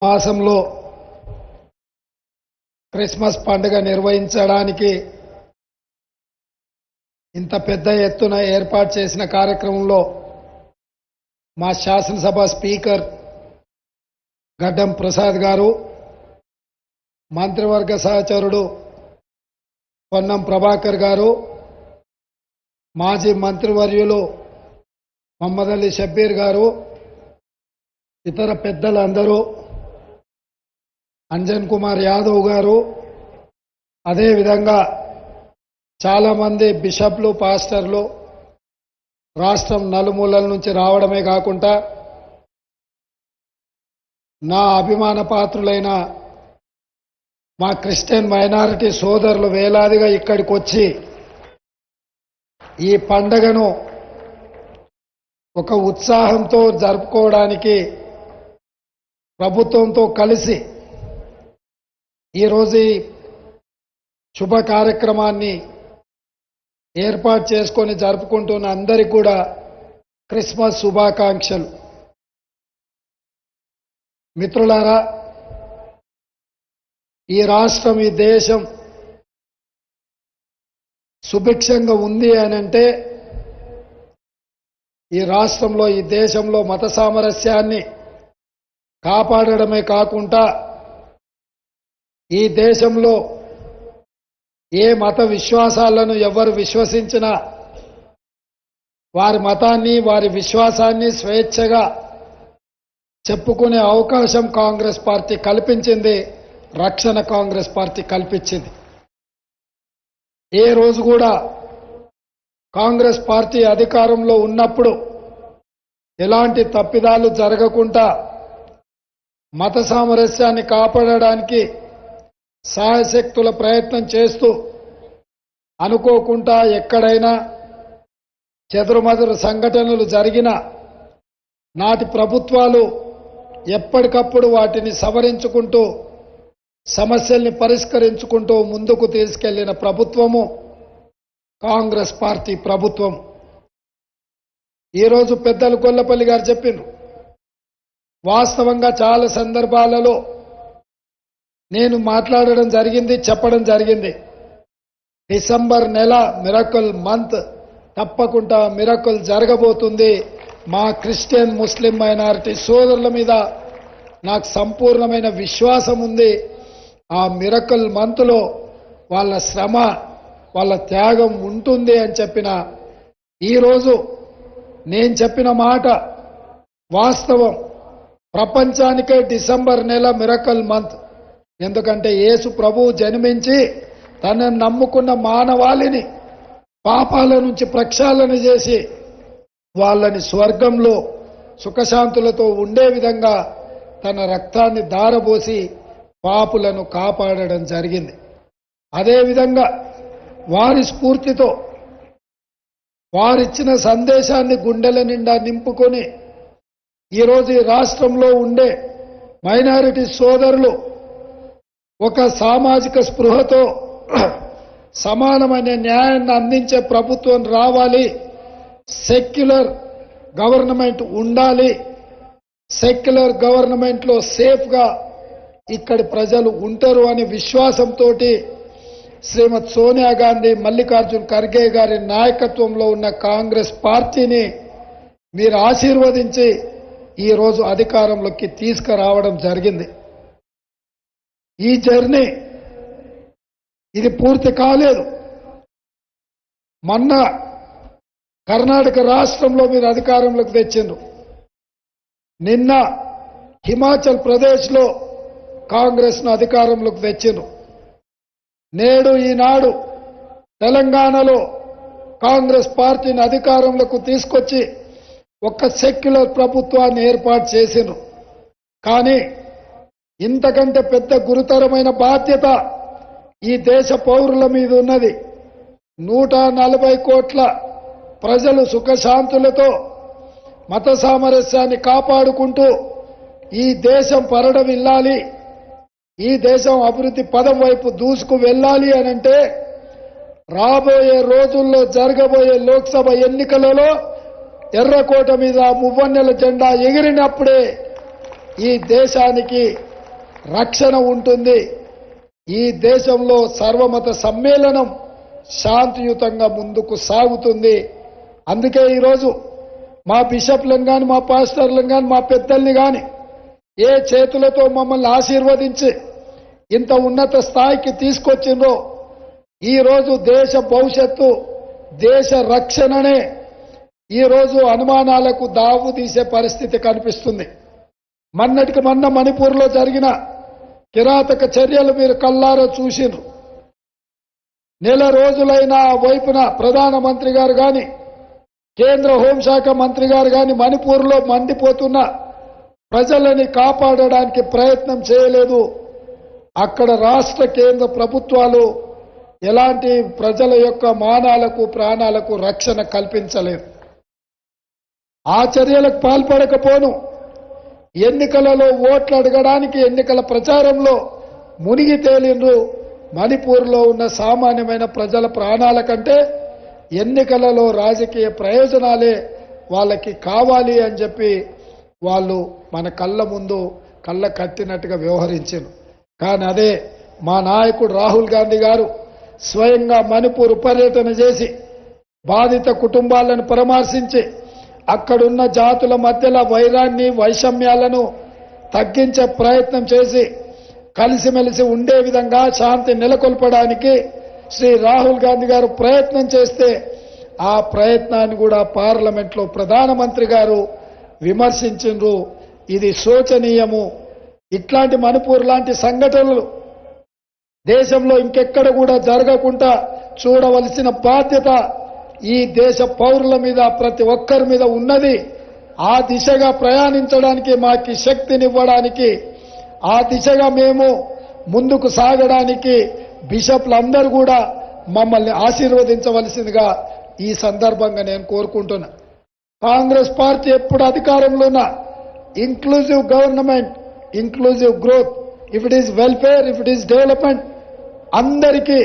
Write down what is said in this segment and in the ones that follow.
మాసంలో క్రిస్మస్ పండుగ నిర్వహించడానికి ఇంత పెద్ద ఎత్తున ఏర్పాటు చేసిన కార్యక్రమంలో మా శాసనసభ స్పీకర్ గడ్డం ప్రసాద్ గారు, మంత్రివర్గ సహచరుడు పొన్నం ప్రభాకర్ గారు, మాజీ మంత్రివర్యులు మహమ్మద్ అలీ షబ్బీర్ గారు, ఇతర పెద్దలందరూ, అంజన్ కుమార్ యాదవ్ గారు, అదేవిధంగా చాలామంది బిషప్లు, పాస్టర్లు రాష్ట్రం నలుమూలల నుంచి రావడమే కాకుండా నా అభిమాన పాత్రులైన మా క్రిస్టియన్ మైనారిటీ సోదరులు వేలాదిగా ఇక్కడికి వచ్చి ఈ పండగను ఒక ఉత్సాహంతో జరుపుకోవడానికి ప్రభుత్వంతో కలిసి ఈరోజు ఈ శుభ కార్యక్రమాన్ని ఏర్పాటు చేసుకొని జరుపుకుంటున్న అందరికీ కూడా క్రిస్మస్ శుభాకాంక్షలు. మిత్రులారా, ఈ రాష్ట్రం, ఈ దేశం సుభిక్షంగా ఉంది అనంటే ఈ రాష్ట్రంలో, ఈ దేశంలో మత సామరస్యాన్ని కాపాడడమే కాకుండా ఈ దేశంలో ఏ మత విశ్వాసాలను ఎవరు విశ్వసించినా వారి మతాన్ని, వారి విశ్వాసాన్ని స్వేచ్ఛగా చెప్పుకునే అవకాశం కాంగ్రెస్ పార్టీ కల్పించింది, రక్షణ కాంగ్రెస్ పార్టీ కల్పించింది. ఏ రోజు కూడా కాంగ్రెస్ పార్టీ అధికారంలో ఉన్నప్పుడు ఎలాంటి తప్పిదాలు జరగకుండా మత సామరస్యాన్ని కాపాడడానికి సాయశక్తుల ప్రయత్నం చేస్తూ అనుకోకుండా ఎక్కడైనా చెదురుమదురు సంఘటనలు జరిగినా నాటి ప్రభుత్వాలు ఎప్పటికప్పుడు వాటిని సవరించుకుంటూ సమస్యల్ని పరిష్కరించుకుంటూ ముందుకు తీసుకెళ్లిన ప్రభుత్వము కాంగ్రెస్ పార్టీ ప్రభుత్వం. ఈరోజు పెద్దలు గొల్లపల్లి గారు చెప్పారు, వాస్తవంగా చాలా సందర్భాలలో నేను మాట్లాడడం జరిగింది, చెప్పడం జరిగింది. డిసెంబర్ నెల మిరకల్ మంత్, తప్పకుండా మిరకల్ జరగబోతుంది. మా క్రిస్టియన్, ముస్లిం మైనారిటీ సోదరుల మీద నాకు సంపూర్ణమైన విశ్వాసం ఉంది. ఆ మిరకల్ మంత్లో వాళ్ళ శ్రమ, వాళ్ళ త్యాగం ఉంటుంది అని చెప్పిన ఈరోజు నేను చెప్పిన మాట వాస్తవం. ప్రపంచానికే డిసెంబర్ నెల మిరకల్ మంత్. ఎందుకంటే యేసు ప్రభువు జన్మించి తనను నమ్ముకున్న మానవాళిని పాపాల నుంచి ప్రక్షాళన చేసి వాళ్ళని స్వర్గంలో సుఖశాంతులతో ఉండే విధంగా తన రక్తాన్ని ధారపోసి పాపులను కాపాడడం జరిగింది. అదేవిధంగా వారి స్ఫూర్తితో వారిచ్చిన సందేశాన్ని గుండెల నిండా నింపుకొని ఈరోజు ఈ రాష్ట్రంలో ఉండే మైనారిటీ సోదరులు ఒక సామాజిక స్పృహతో సమానమైన న్యాయాన్ని అందించే ప్రభుత్వం రావాలి, సెక్యులర్ గవర్నమెంట్ ఉండాలి, సెక్యులర్ గవర్నమెంట్లో సేఫ్గా ఇక్కడి ప్రజలు ఉంటారు అనే విశ్వాసంతో శ్రీమతి సోనియా గాంధీ, మల్లికార్జున్ ఖర్గే గారి నాయకత్వంలో ఉన్న కాంగ్రెస్ పార్టీని మీరు ఆశీర్వదించి ఈరోజు అధికారంలోకి తీసుకురావడం జరిగింది. ఈ జర్నీ ఇది పూర్తి కాలేదు. మొన్న కర్ణాటక రాష్ట్రంలో మీరు అధికారంలోకి తెచ్చిండ్రు. నిన్న హిమాచల్ ప్రదేశ్లో కాంగ్రెస్ను అధికారంలోకి తెచ్చిండ్రు. నేడు ఈనాడు తెలంగాణలో కాంగ్రెస్ పార్టీని అధికారంలోకి తీసుకొచ్చి ఒక సెక్యులర్ ప్రభుత్వాన్ని ఏర్పాటు చేసిండ్రు. కానీ ఇంతకంటే పెద్ద గురుతరమైన బాధ్యత ఈ దేశ పౌరుల మీద ఉన్నది. 140 కోట్ల ప్రజలు సుఖశాంతులతో మత సామరస్యాన్ని కాపాడుకుంటూ ఈ దేశం పరడవిల్లాలి, ఈ దేశం అభివృద్ధి పదం వైపు దూసుకు వెళ్ళాలి అనంటే రాబోయే రోజుల్లో జరగబోయే లోక్సభ ఎన్నికలలో ఎర్రకోట మీద మువ్వన్నెల జెండా ఎగిరినప్పుడే ఈ దేశానికి రక్షణ ఉంటుంది. ఈ దేశంలో సర్వమత సమ్మేళనం శాంతియుతంగా ముందుకు సాగుతుంది. అందుకే ఈరోజు మా బిషప్లను కానీ, మా పాస్టర్లను కానీ, మా పెద్దల్ని కానీ ఏ చేతులతో మమ్మల్ని ఆశీర్వదించి ఇంత ఉన్నత స్థాయికి తీసుకొచ్చిందో, ఈరోజు దేశ భవిష్యత్తు, దేశ రక్షణనే ఈరోజు అనుమానాలకు దావు తీసే పరిస్థితి కనిపిస్తుంది. మొన్నటికి మొన్న మణిపూర్లో జరిగిన కిరాతక చర్యలు మీరు కల్లారా చూసినారు. నెల రోజులైన వైపున ప్రధానమంత్రి గారు కానీ, కేంద్ర హోంశాఖ మంత్రి గారు కానీ మణిపూర్లో మండిపోతున్న ప్రజలని కాపాడడానికి ప్రయత్నం చేయలేదు. అక్కడ రాష్ట్ర కేంద్ర ప్రభుత్వాలు ఎలాంటి ప్రజల యొక్క మానాలకు ప్రాణాలకు రక్షణ కల్పించలేదు. ఆ చర్యలకు పాల్పడకపోను ఎన్నికలలో ఓట్లు అడగడానికి ఎన్నికల ప్రచారంలో మునిగి తేలిండ్రు. మణిపూర్లో ఉన్న సామాన్యమైన ప్రజల ప్రాణాల కంటే ఎన్నికలలో రాజకీయ ప్రయోజనాలే వాళ్ళకి కావాలి అని చెప్పి వాళ్ళు మన కళ్ళ ముందు కళ్ళ కట్టినట్టుగా వ్యవహరించారు. కానీ అదే మా నాయకుడు రాహుల్ గాంధీ గారు స్వయంగా మణిపూర్ పర్యటన చేసి బాధిత కుటుంబాలను పరామర్శించి అక్కడున్న జాతుల మధ్యలో వైరాన్ని వైషమ్యాలను తగ్గించే ప్రయత్నం చేసి కలిసిమెలిసి ఉండే విధంగా శాంతి నెలకొల్పడానికి శ్రీ రాహుల్ గాంధీ గారు ప్రయత్నం చేస్తే ఆ ప్రయత్నాన్ని కూడా పార్లమెంట్లో ప్రధానమంత్రి గారు విమర్శించిండ్రు. ఇది శోచనీయము. ఇట్లాంటి మణిపూర్ లాంటి సంఘటనలు దేశంలో ఇంకెక్కడ కూడా జరగకుండా చూడవలసిన బాధ్యత ఈ దేశ పౌరుల మీద, ప్రతి ఒక్కరి మీద ఉన్నది. ఆ దిశగా ప్రయాణించడానికి, మాకి శక్తినివ్వడానికి, ఆ దిశగా మేము ముందుకు సాగడానికి బిషప్లందరూ కూడా మమ్మల్ని ఆశీర్వదించవలసిందిగా ఈ సందర్భంగా నేను కోరుకుంటున్నా. కాంగ్రెస్ పార్టీ ఎప్పుడు అధికారంలో ఉన్న inclusive government, inclusive growth, if it is welfare, if it is development, అందరికీ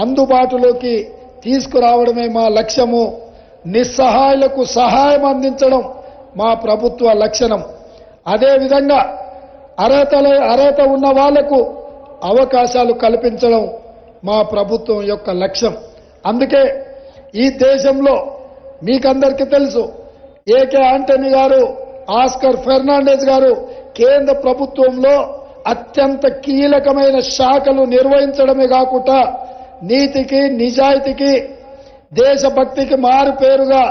అందుబాటులోకి తీసుకురావడమే మా లక్ష్యము. నిస్సహాయులకు సహాయం అందించడం మా ప్రభుత్వ లక్షణం. అదేవిధంగా అర్హత ఉన్న వాళ్లకు అవకాశాలు కల్పించడం మా ప్రభుత్వం యొక్క లక్ష్యం. అందుకే ఈ దేశంలో మీకందరికీ తెలుసు, ఏకే ఆంటనీ గారు, ఆస్కర్ ఫెర్నాండెస్ గారు కేంద్ర ప్రభుత్వంలో అత్యంత కీలకమైన శాఖలు నిర్వహించడమే కాకుండా నీతికి, నిజాయితీకి, దేశభక్తికి మారు పేరుగా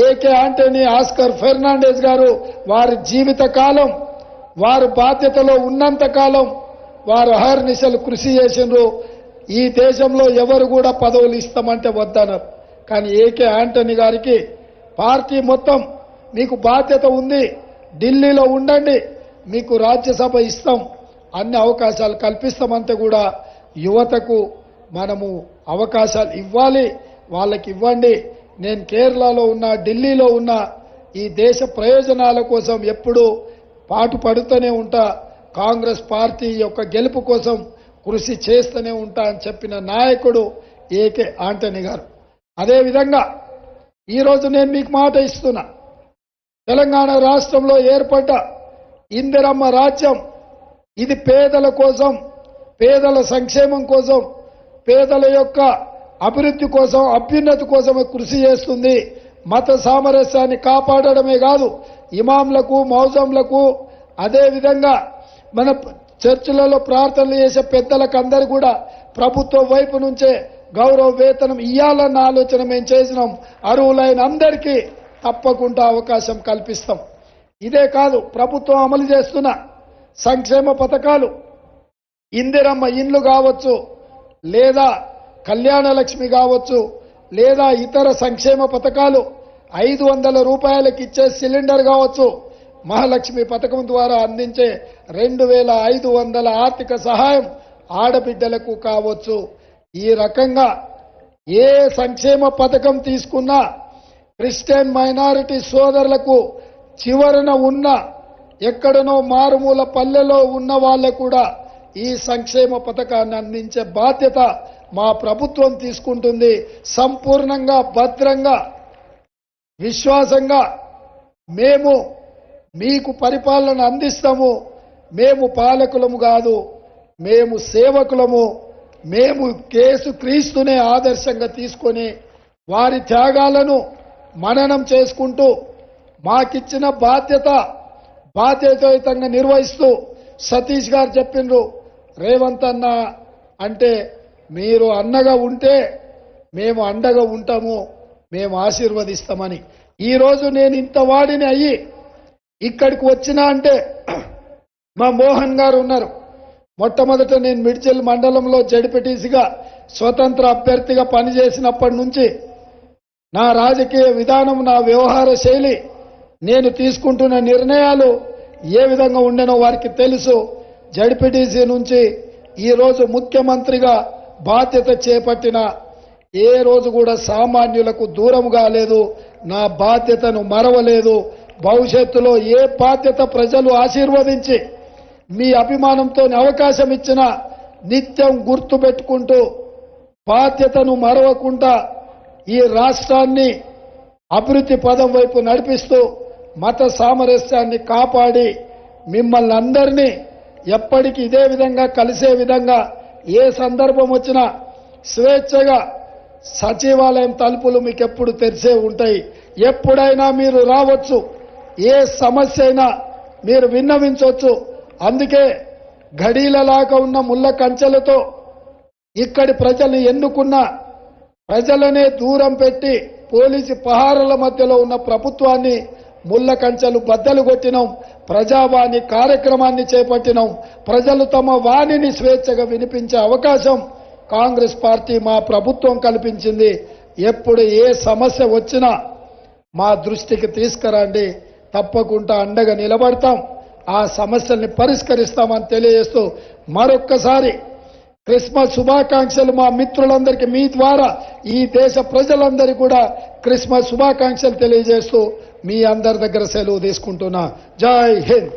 ఏకే ఆంటనీ, ఆస్కర్ ఫెర్నాండెస్ గారు వారి జీవిత కాలం, వారు బాధ్యతలో ఉన్నంత కాలం వారు అహర్నిశలు కృషి చేసిండ్రు. ఈ దేశంలో ఎవరు కూడా పదవులు ఇస్తామంటే వద్దన్నారు. కానీ ఏకే ఆంటనీ గారికి పార్టీ మొత్తం మీకు బాధ్యత ఉంది, ఢిల్లీలో ఉండండి, మీకు రాజ్యసభ ఇస్తాం, అన్ని అవకాశాలు కల్పిస్తామంటే కూడా యువతకు మనము అవకాశాలు ఇవ్వాలి, వాళ్ళకి ఇవ్వండి. నేను కేరళలో ఉన్నా, ఢిల్లీలో ఉన్నా, ఈ దేశ ప్రయోజనాల కోసం ఎప్పుడూ పాటుపడుతూనే ఉంటా, కాంగ్రెస్ పార్టీ యొక్క గెలుపు కోసం కృషి చేస్తూనే ఉంటా అని చెప్పిన నాయకుడు ఏకే ఆంటనీ గారు. అదేవిధంగా ఈరోజు నేను మీకు మాట ఇస్తున్నా, తెలంగాణ రాష్ట్రంలో ఏర్పడ్డ ఇందిరమ్మ రాజ్యం ఇది పేదల కోసం, పేదల సంక్షేమం కోసం, పేదల యొక్క అభివృద్ధి కోసం, అభ్యున్నతి కోసమే కృషి చేస్తుంది. మత సామరస్యాన్ని కాపాడడమే కాదు, ఇమాంలకు, మౌజంలకు, అదేవిధంగా మన చర్చిలలో ప్రార్థనలు చేసే పెద్దలకు అందరూ కూడా ప్రభుత్వం వైపు నుంచే గౌరవ వేతనం ఇయ్యాలన్న ఆలోచన మేము చేసినాం. అర్హులైన అందరికీ తప్పకుండా అవకాశం కల్పిస్తాం. ఇదే కాదు, ప్రభుత్వం అమలు చేస్తున్న సంక్షేమ పథకాలు, ఇందిరమ్మ ఇండ్లు కావచ్చు, లేదా కళ్యాణ లక్ష్మి కావచ్చు, లేదా ఇతర సంక్షేమ పథకాలు, 500 రూపాయలకి ఇచ్చే సిలిండర్ కావచ్చు, మహాలక్ష్మి పథకం ద్వారా అందించే 2500 ఆర్థిక సహాయం ఆడబిడ్డలకు కావచ్చు. ఈ రకంగా ఏ సంక్షేమ పథకం తీసుకున్నా క్రిస్టియన్ మైనారిటీ సోదరులకు, చివరన ఉన్న ఎక్కడనో మారుమూల పల్లెలో ఉన్న వాళ్ళకు కూడా ఈ సంక్షేమ పథకాన్ని అందించే బాధ్యత మా ప్రభుత్వం తీసుకుంటుంది. సంపూర్ణంగా, భద్రంగా, విశ్వాసంగా మేము మీకు పరిపాలన అందిస్తాము. మేము పాలకులము కాదు, మేము సేవకులము. మేము యేసుక్రీస్తునే ఆదర్శంగా తీసుకొని వారి త్యాగాలను మననం చేసుకుంటూ మాకిచ్చిన బాధ్యతాయుతంగా నిర్వహిస్తూ సతీష్ గారు చెప్పిండ్రు, రేవంత్ అన్న అంటే మీరు అన్నగా ఉంటే మేము అండగా ఉంటాము, మేము ఆశీర్వదిస్తామని. ఈరోజు నేను ఇంత వాడిని అయ్యి ఇక్కడికి వచ్చినా అంటే మా మోహన్ గారు ఉన్నారు. మొట్టమొదట నేను మిడ్చల్ మండలంలో జడ్పీటీసీగా స్వతంత్ర అభ్యర్థిగా పనిచేసినప్పటి నుంచి నా రాజకీయ విధానం, నా వ్యవహార శైలి, నేను తీసుకుంటున్న నిర్ణయాలు ఏ విధంగా ఉండేనో వారికి తెలుసు. జడ్పీటీసీ నుంచి ఈరోజు ముఖ్యమంత్రిగా బాధ్యత చేపట్టిన ఏ రోజు కూడా సామాన్యులకు దూరం కాలేదు, నా బాధ్యతను మరవలేదు. భవిష్యత్తులో ఏ బాధ్యత ప్రజలు ఆశీర్వదించి మీ అభిమానంతో అవకాశం ఇచ్చిన నిత్యం గుర్తు పెట్టుకుంటూ బాధ్యతను మరవకుండా ఈ రాష్ట్రాన్ని అభివృద్ధి పదం వైపు నడిపిస్తూ మత సామరస్యాన్ని కాపాడి మిమ్మల్ని అందరినీ ఎప్పటికీ ఇదే విధంగా కలిసే విధంగా ఏ సందర్భం వచ్చినా స్వేచ్ఛగా సచివాలయం తలుపులు మీకు ఎప్పుడు తెరిసే ఉంటాయి. ఎప్పుడైనా మీరు రావచ్చు, ఏ సమస్య అయినా మీరు విన్నవించవచ్చు. అందుకే ఘడీలలాగా ఉన్న ముళ్ళ కంచెలతో ఇక్కడి ప్రజల్ని ఎన్నుకున్న ప్రజలనే దూరం పెట్టి పోలీసు పహారాల మధ్యలో ఉన్న ప్రభుత్వాన్ని ముళ్ళ కంచెలు బద్దలు కొట్టినాం. ప్రజావాణి కార్యక్రమాన్ని చేపట్టినాం. ప్రజలు తమ వాణిని స్వేచ్ఛగా వినిపించే అవకాశం కాంగ్రెస్ పార్టీ, మా ప్రభుత్వం కల్పించింది. ఎప్పుడు ఏ సమస్య వచ్చినా మా దృష్టికి తీసుకురండి, తప్పకుండా అండగా నిలబడతాం, ఆ సమస్యల్ని పరిష్కరిస్తామని తెలియజేస్తూ మరొక్కసారి క్రిస్మస్ శుభాకాంక్షలు మా మిత్రులందరికీ మీ ద్వారా ఈ దేశ ప్రజలందరికీ కూడా క్రిస్మస్ శుభాకాంక్షలు తెలియజేస్తూ మీ అందరి దగ్గర సెలవు తీసుకుంటున్నా. జై హింద్.